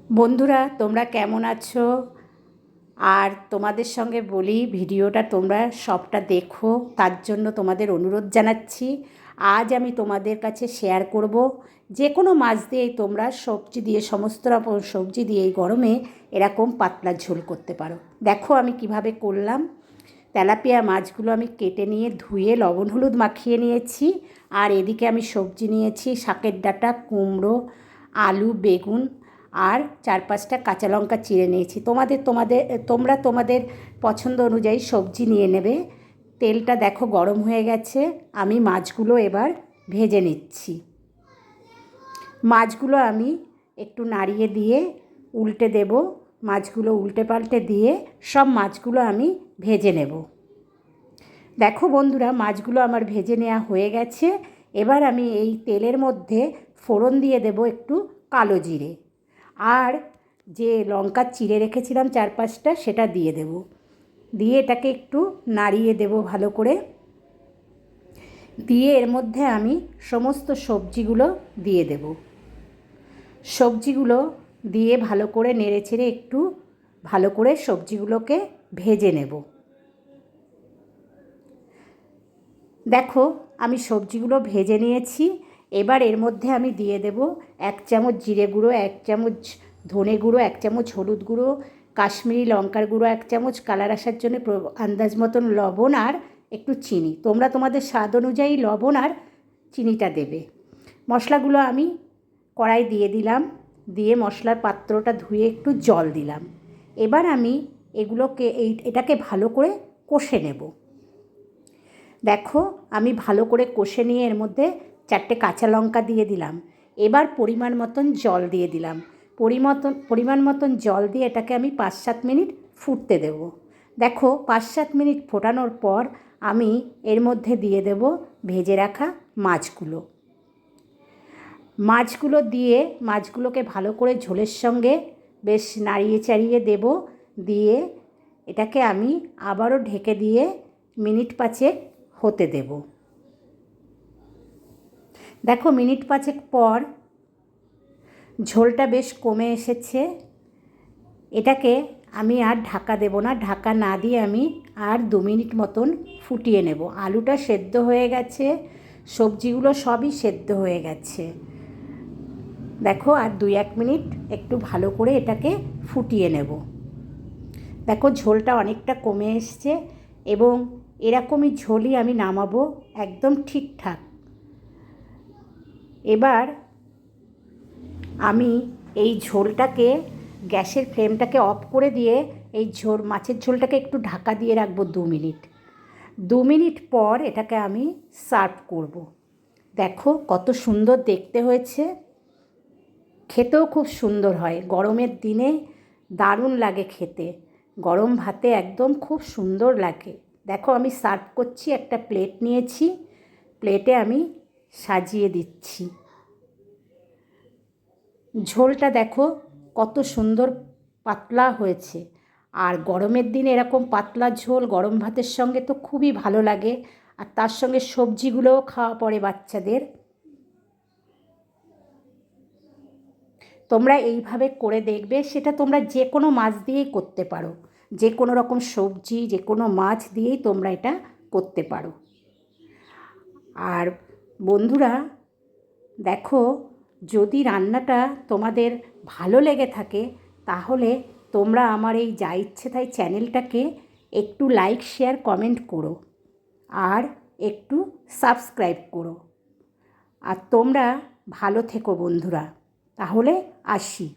বন্ধুরা, তোমরা কেমন আছো? আর তোমাদের সঙ্গে বলি, ভিডিওটা তোমরা সবটা দেখো, তার জন্য তোমাদের অনুরোধ জানাচ্ছি। আজ আমি তোমাদের কাছে শেয়ার করব যে কোনো মাছ দিয়েই তোমরা সবজি দিয়ে, সমস্ত রকম সবজি দিয়ে এই গরমে এরকম পাতলা ঝোল করতে পারো। দেখো আমি কিভাবে করলাম। তেলাপিয়া মাছগুলো আমি কেটে নিয়ে ধুয়ে লবণ হলুদ মাখিয়ে নিয়েছি। আর এদিকে আমি সবজি নিয়েছি শাকের ডাঁটা, কুমড়ো, আলু, বেগুন আর 4-5টা কাঁচা লঙ্কা চিড়ে নিয়েছি। তোমরা তোমাদের পছন্দ অনুযায়ী সবজি নিয়ে নেবে। তেলটা দেখো গরম হয়ে গেছে। আমি মাছগুলো এবার ভেজে নিচ্ছি। মাছগুলো আমি একটু নাড়িয়ে দিয়ে উল্টে দেব। মাছগুলো উল্টে পাল্টে দিয়ে সব মাছগুলো আমি ভেজে নেব। দেখো বন্ধুরা, মাছগুলো আমার ভেজে নেওয়া হয়ে গেছে। এবার আমি এই তেলের মধ্যে ফোড়ন দিয়ে দেব একটু কালো জিরে, আর যে লঙ্কা চিড়ে রেখেছিলাম 4-5টা সেটা দিয়ে দেব। দিয়ে এটাকে একটু নাড়িয়ে দেব ভালো করে। দিয়ে এর মধ্যে আমি সমস্ত সবজিগুলো দিয়ে দেব। সবজিগুলো দিয়ে ভালো করে নেড়েচেড়ে একটু ভালো করে সবজিগুলোকে ভেজে নেব। দেখো আমি সবজিগুলো ভেজে নিয়েছি। এবার এর মধ্যে আমি দিয়ে দেব 1 চামচ জিরে গুঁড়ো, 1 চামচ ধনে গুঁড়ো, 1 চামচ হলুদ গুঁড়ো, কাশ্মীরি লঙ্কার গুঁড়ো 1 চামচ, কালার আসার জন্য আন্দাজ মতন লবণ আর একটু চিনি। তোমরা তোমাদের স্বাদ অনুযায়ী লবণ আর চিনিটা দেবে। মশলাগুলো আমি কড়াই দিয়ে দিলাম। দিয়ে মশলার পাত্রটা ধুয়ে একটু জল দিলাম। এবার আমি এটাকে ভালো করে কষে নেব। দেখো আমি ভালো করে কষে নিয়ে এর মধ্যে 4টে কাঁচা লঙ্কা দিয়ে দিলাম। এবার পরিমাণ মতন জল দিয়ে দিলাম। পরিমাণ মতন জল দিয়ে এটাকে আমি 5-7 মিনিট ফুটতে দেব। দেখো 5-7 মিনিট ফোটানোর পর আমি এর মধ্যে দিয়ে দেব ভেজে রাখা মাছগুলো। দিয়ে মাছগুলোকে ভালো করে ঝোলের সঙ্গে বেশ নাড়িয়ে চাড়িয়ে দেব। দিয়ে এটাকে আমি আবারও ঢেকে দিয়ে মিনিট 5 হতে দেব। দেখো মিনিট 5 পর ঝোলটা বেশ কমে এসেছে। এটাকে আমি আর ঢাকা দেব না। ঢাকা না দিয়ে আমি আর 2 মিনিট মতন ফুটিয়ে নেব। আলুটা সেদ্ধ হয়ে গেছে, সবজিগুলো সবই সেদ্ধ হয়ে গেছে। দেখো আর 2-1 মিনিট একটু ভালো করে এটাকে ফুটিয়ে নেব। দেখো ঝোলটা অনেকটা কমে এসছে এবং এরকমই ঝোলই আমি নামাবো, একদম ঠিকঠাক। এবার আমি এই ঝোলটাকে, গ্যাসের ফ্লেমটাকে অফ করে দিয়ে এই মাছের ঝোলটাকে একটু ঢাকা দিয়ে রাখবো 2 মিনিট। 2 মিনিট পর এটাকে আমি সার্ভ করব। দেখো কত সুন্দর দেখতে হয়েছে, খেতেও খুব সুন্দর হয়। গরমের দিনে দারুণ লাগে খেতে, গরম ভাতে একদম খুব সুন্দর লাগে। দেখো আমি সার্ভ করছি, একটা প্লেট নিয়েছি, প্লেটে আমি সাজিয়ে দিচ্ছি। ঝোলটা দেখো কত সুন্দর পাতলা হয়েছে। আর গরমের দিনে এরকম পাতলা ঝোল গরম ভাতের সঙ্গে তো খুবই ভালো লাগে। আর তার সঙ্গে সবজিগুলোও খাওয়া পড়ে বাচ্চাদের। তোমরা এইভাবে করে দেখবে। সেটা তোমরা যে কোনো মাছ দিয়েই করতে পারো, যে কোনো রকম সবজি, যে কোনো মাছ দিয়েই তোমরা এটা করতে পারো। আর বন্ধুরা দেখো, যদি রান্নাটা তোমাদের ভালো লেগে থাকে তাহলে তোমরা আমার এই যা ইচ্ছে তাই চ্যানেলটাকে একটু লাইক, শেয়ার, কমেন্ট করো আর একটু সাবস্ক্রাইব করো। আর তোমরা ভালো থেকো বন্ধুরা। তাহলে আসি।